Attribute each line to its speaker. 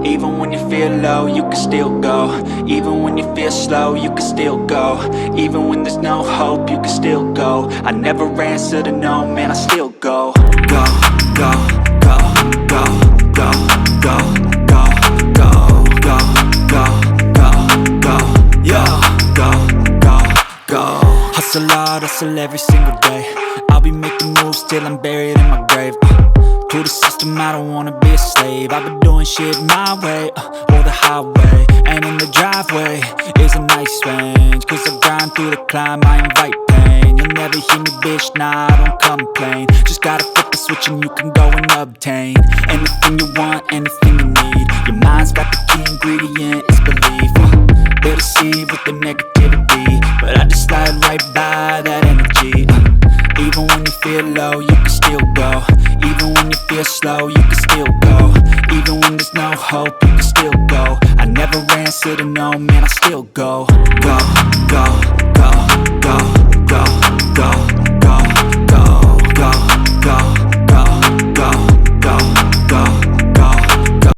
Speaker 1: Even when you feel low, you can still go. Even when you feel slow, you can still go. Even when there's no hope, you can still go. I never answer to no, man, I still go. Go, go, go, go, go, go, go, go, go, go, go, go, yo, go, go, go. Hustle hard, hustle every single day. I'll be making moves till I'm buried in my grave. To the system, I don't wanna be a slave. I've been doing shit my way, or the highway. And in the driveway is a nice range. Cause I grind through the climb, I invite pain. You'll never hear me, bitch, nah, I don't complain. Just gotta flip the switch and you can go and obtain anything you want, anything you need. Your mind's got the key ingredient, it's belief. They deceive with the negativity, but I just slide right by that energy. Even when you feel low, you can still go. Even when you feel slow, you can still go. Even when there's no hope, you can still go. I never answer to no, man, I still go. Go, go, go, go.